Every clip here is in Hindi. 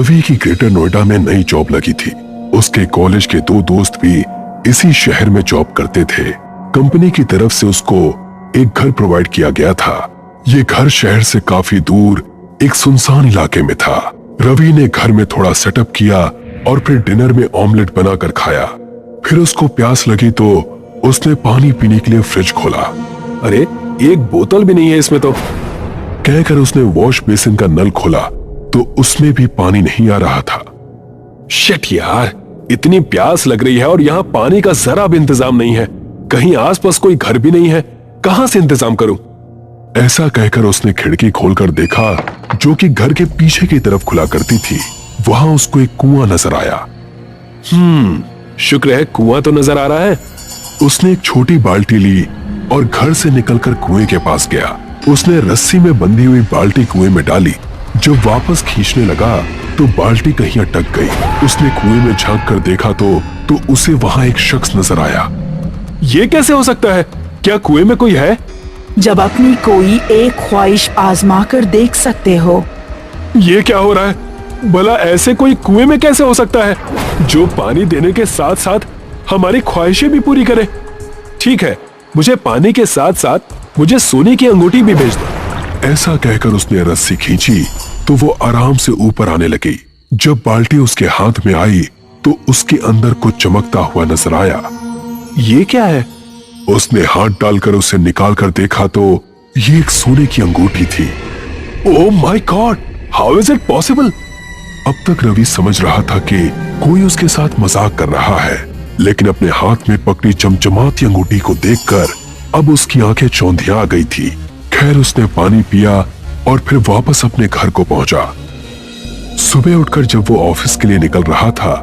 रवि की ग्रेटर नोएडा में नई जॉब लगी थी। उसके कॉलेज के दो दोस्त भी इसी शहर में जॉब करते थे। कंपनी की तरफ से उसको एक घर प्रोवाइड किया गया था। ये घर शहर से काफी दूर एक सुनसान इलाके में था। रवि ने घर में थोड़ा सेटअप किया और फिर डिनर में ऑमलेट बनाकर खाया। फिर उसको प्यास लगी तो उसने पानी पीने के लिए फ्रिज खोला। अरे एक बोतल भी नहीं है इसमें तो, कहकर उसने वॉश बेसिन का नल खोला तो उसमें भी पानी नहीं आ रहा था। शिट यार, इतनी प्यास लग रही है और यहाँ पानी का जरा भी इंतजाम नहीं है। कहीं आसपास कोई घर भी नहीं है, कहां से इंतजाम करूं? ऐसा कहकर उसने खिड़की खोलकर देखा जो कि घर के पीछे की तरफ खुला करती थी। वहां उसको एक कुआं नजर आया। शुक्र है कुआं तो नजर आ रहा है। उसने एक छोटी बाल्टी ली और घर से निकलकर कुएं के पास गया। उसने रस्सी में बंधी हुई बाल्टी कुएं में डाली। जब वापस खींचने लगा तो बाल्टी कहीं अटक गई। उसने कुएं में झांक कर देखा तो उसे वहां एक शख्स नजर आया। ये कैसे हो सकता है? क्या कुएं में कोई है? जब अपनी कोई एक ख्वाहिश आजमा कर देख सकते हो। ये क्या हो रहा है? भला ऐसे कोई कुएं में कैसे हो सकता है जो पानी देने के साथ साथ हमारी ख्वाहिशें भी पूरी करे? ठीक है, मुझे पानी के साथ साथ मुझे सोने की अंगूठी भी भेज दो। ऐसा कहकर उसने रस्सी खींची तो वो आराम से ऊपर आने लगी। जब बाल्टी उसके हाथ में आई तो उसके अंदर कुछ चमकता हुआ नजर आया। ये क्या है? उसने हाथ डालकर उसे निकाल कर देखा तो ये एक सोने की अंगूठी थी। Oh my God, how is it possible? अब तक रवि समझ रहा था कि कोई उसके साथ मजाक कर रहा है, लेकिन अपने हाथ में पकड़ी चमचमाती अंगूठी को देखकर अब उसकी आंखें चौंधिया आ गई थी। खैर उसने पानी पिया और फिर वापस अपने घर को पहुंचा। सुबह उठकर जब वो ऑफिस के लिए निकल रहा था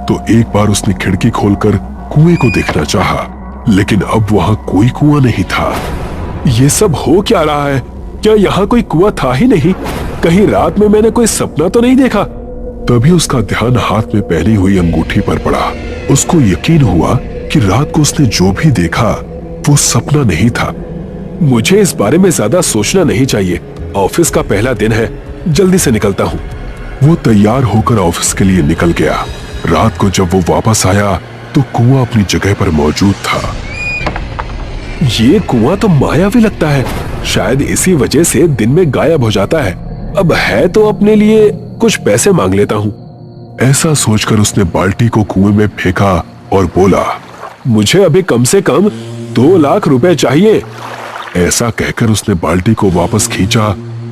तो एक बार उसने खिड़की खोलकर कुएं को देखना चाहा, लेकिन अब वहां कोई कुआं नहीं था। ये सब हो क्या रहा है? क्या यहाँ कोई कुआं था ही नहीं? कहीं रात में मैंने कोई सपना तो नहीं देखा? तभी उसका ध्यान हाथ में पहनी हुई अंगूठी पर पड़ा। उसको यकीन हुआ कि रात को उसने जो भी देखा वो सपना नहीं था। मुझे इस बारे में ज्यादा सोचना नहीं चाहिए। ऑफिस का पहला दिन है, जल्दी से निकलता हूँ। वो तैयार होकर ऑफिस के लिए निकल गया। रात को जब वो वापस आया तो कुआं अपनी जगह पर मौजूद था। ये कुआं तो मायावी लगता है। शायद इसी वजह से दिन में गायब हो जाता है। अब है तो अपने लिए कुछ पैसे मांग लेता हूँ। ऐसा सोचकर उसने बाल्टी को कुएं में फेंका और बोला, मुझे अभी कम से कम 2 लाख रुपए चाहिए। ऐसा कहकर उसने बाल्टी को वापस खींचा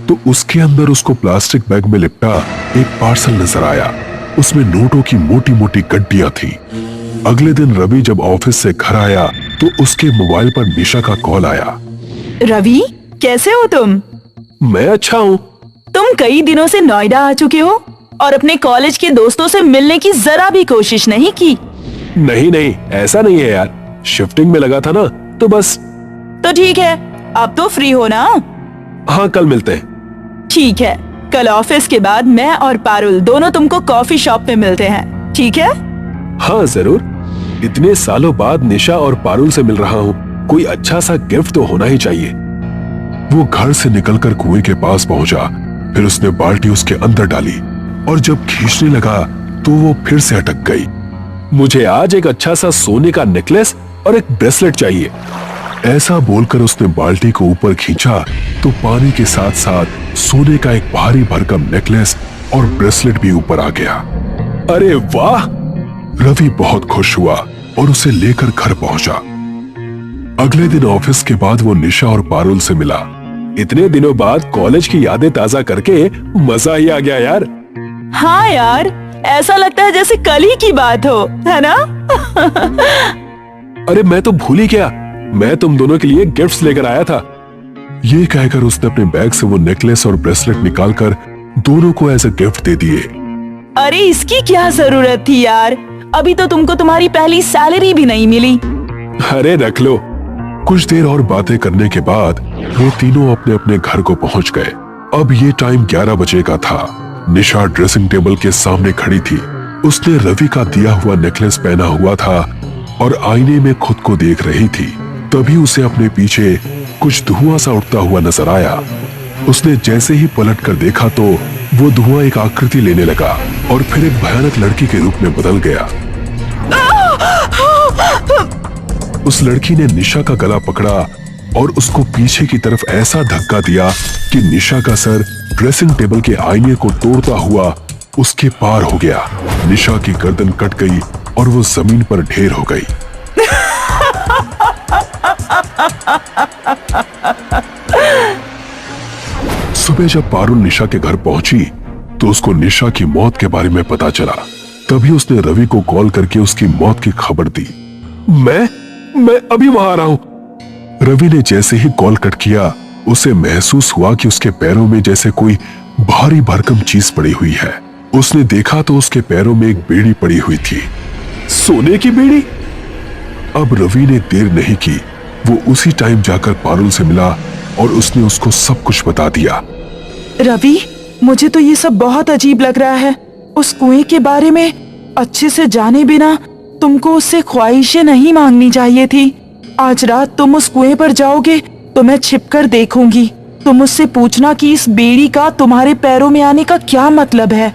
तो उसके अंदर उसको प्लास्टिक बैग में लिपटा एक पार्सल नजर आया। उसमें नोटों की मोटी मोटी गड्डियां थी। अगले दिन रवि जब ऑफिस से घर आया तो उसके मोबाइल पर निशा का कॉल आया। रवि, कैसे हो तुम? मैं अच्छा हूँ। तुम कई दिनों से नोएडा आ चुके हो और अपने कॉलेज के दोस्तों से मिलने की जरा भी कोशिश नहीं की। नहीं, ऐसा नहीं है यार। शिफ्टिंग में लगा था ना, तो बस। तो ठीक है, अब तो फ्री हो ना? हाँ, कल मिलते हैं। ठीक है, कल ऑफिस के बाद मैं और पारुल दोनों तुमको कॉफी शॉप पे मिलते हैं, ठीक है? हाँ जरूर। इतने सालों बाद निशा और पारुल से मिल रहा हूँ, कोई अच्छा सा गिफ्ट तो होना ही चाहिए। वो घर से निकलकर कुएं के पास पहुंचा। फिर उसने बाल्टी उसके अंदर डाली और जब खींचने लगा तो वो फिर से अटक गई। मुझे आज एक अच्छा सा सोने का नेकलेस और एक ब्रेसलेट चाहिए। ऐसा बोलकर उसने बाल्टी को ऊपर खींचा तो पानी के साथ साथ सोने का एक भारी भरकम नेकलेस और ब्रेसलेट भी ऊपर आ गया। अरे वाह! रवि बहुत खुश हुआ और उसे लेकर घर पहुंचा। अगले दिन ऑफिस के बाद वो निशा और पारुल से मिला। इतने दिनों बाद कॉलेज की यादें ताजा करके मजा ही आ गया यार। हाँ यार, ऐसा लगता है जैसे कल ही की बात हो, है ना? अरे मैं तो भूल ही गया, मैं तुम दोनों के लिए गिफ्ट्स लेकर आया था। ये कहकर उसने अपने बैग से वो नेकलेस और ब्रेसलेट निकालकर दोनों को एज अ गिफ्ट दे दिए। अरे इसकी क्या जरूरत थी यार, अभी तो तुमको तुम्हारी पहली सैलरी भी नहीं मिली। अरे रख लो। कुछ देर और बातें करने के बाद वो तीनों अपने अपने घर को पहुंच गए। अब ये टाइम 11 बजे का था। निशा ड्रेसिंग टेबल के सामने खड़ी थी। उसने रवि का दिया हुआ नेकलेस पहना हुआ था और आईने में खुद को देख रही थी। तभी उसे अपने पीछे कुछ धुआं सा उठता हुआ नजर आया। उसने जैसे ही पलट कर देखा तो वो धुआं एक आकृति लेने लगा और फिर एक भयानक लड़की के रूप में बदल गया। उस लड़की ने निशा का गला पकड़ा और उसको पीछे की तरफ ऐसा धक्का दिया कि निशा का सर ड्रेसिंग टेबल के आईने को तोड़ता हुआ उसके पार हो गया। निशा की गर्दन कट गई और वो जमीन पर ढेर हो गई। सुबह जब पारुल निशा के घर पहुंची तो उसको निशा की मौत के बारे में पता चला। तभी उसने रवि को कॉल करके उसकी मौत की खबर दी। मैं अभी वहां आ रहा हूं। रवि ने जैसे ही कॉल कट किया उसे महसूस हुआ कि उसके पैरों में जैसे कोई भारी भरकम चीज पड़ी हुई है। उसने देखा तो उसके पैरों में एक बेड़ी पड़ी हुई थी। सोने की बेड़ी। अब रवि ने देर नहीं की, वो उसी टाइम जाकर पारुल से मिला और उसने उसको सब कुछ बता दिया। रवि, मुझे तो ये सब बहुत अजीब लग रहा है। उस कुएं के बारे में अच्छे से जाने बिना तुमको उससे ख्वाहिशें नहीं मांगनी चाहिए थी। आज रात तुम उस कुएं पर जाओगे तो मैं छिपकर देखूंगी। तुम मुझसे पूछना कि इस बेड़ी का तुम्हारे पैरों में आने का क्या मतलब है।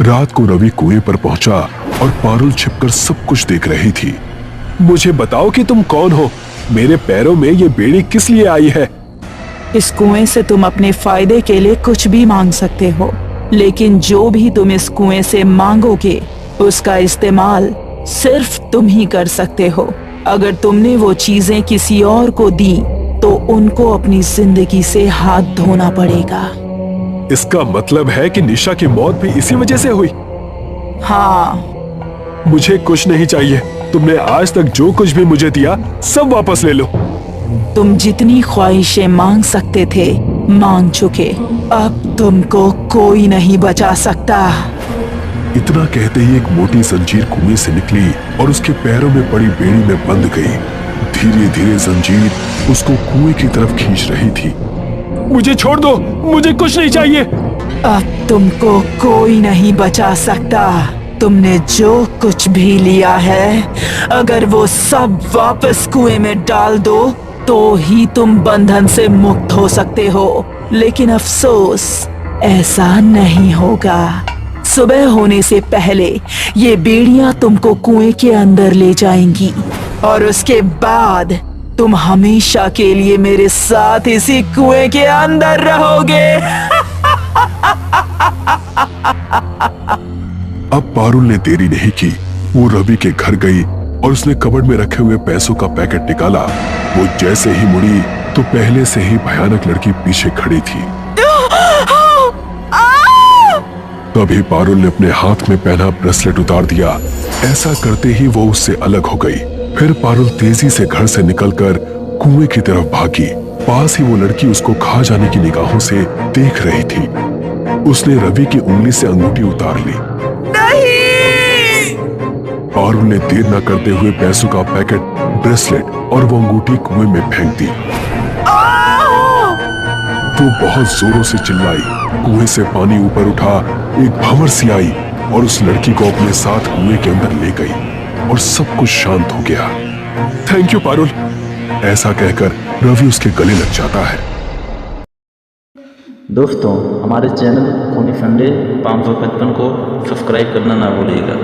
रात को रवि कुएं पर पहुंचा और पारुल छिपकर सब कुछ देख रही थी। मुझे बताओ कि तुम कौन हो? मेरे पैरों में ये बेड़ी किस लिए आई है? इस कुएं से तुम अपने फायदे के लिए कुछ भी मांग सकते हो, लेकिन जो भी तुम इस कुएं से मांगोगे उसका इस्तेमाल सिर्फ तुम ही कर सकते हो। अगर तुमने वो चीजें किसी और को दी तो उनको अपनी जिंदगी से हाथ धोना पड़ेगा। इसका मतलब है कि निशा की मौत भी इसी वजह से हुई? हाँ। मुझे कुछ नहीं चाहिए। तुमने आज तक जो कुछ भी मुझे दिया सब वापस ले लो। तुम जितनी ख्वाहिशें मांग सकते थे मांग चुके। अब तुमको कोई नहीं बचा सकता। इतना कहते ही एक मोटी जंजीर कुएं से निकली और उसके पैरों में पड़ी बेड़ी में बंध गई। धीरे धीरे जंजीर उसको कुएं की तरफ खींच रही थी। मुझे छोड़ दो, मुझे कुछ नहीं चाहिए। अब तुमको कोई नहीं बचा सकता। तुमने जो कुछ भी लिया है अगर वो सब वापस कुएं में डाल दो तो ही तुम बंधन से मुक्त हो सकते हो। लेकिन अफसोस ऐसा नहीं होगा। सुबह होने से पहले ये बेड़ियां तुमको कुएं के अंदर ले जाएंगी और उसके बाद तुम हमेशा के लिए मेरे साथ इसी कुएं के अंदर रहोगे। अब पारुल ने देरी नहीं की। वो रवि के घर गई और उसने कबर्ड में रखे हुए पैसों का पैकेट निकाला। वो जैसे ही मुड़ी तो पहले से ही भयानक लड़की पीछे खड़ी थी। तभी पारुल ने अपने हाथ में पहना ब्रेसलेट उतार दिया। ऐसा करते ही वो उससे अलग हो गई। फिर पारुल तेजी से घर से निकलकर कुएं की तरफ भागी। पास ही वो लड़की उसको खा जाने की निगाहों से देख रही थी। उसने रवि की उंगली से अंगूठी उतार ली। नहीं! पारुल ने देर न करते हुए पैसों का पैकेट, ब्रेसलेट और वो अंगूठी कुएं में फेंक दी। वो बहुत जोरों से चिल्लाई। कुएं से पानी ऊपर उठा, एक भंवर सी आई और उस लड़की को अपने साथ कुएं के अंदर ले गई और सब कुछ शांत हो गया। Thank you Parul. ऐसा कहकर रवि उसके गले लग जाता है। दोस्तों, हमारे चैनल खूनी फंडे 555 को सब्सक्राइब करना ना भूलिएगा।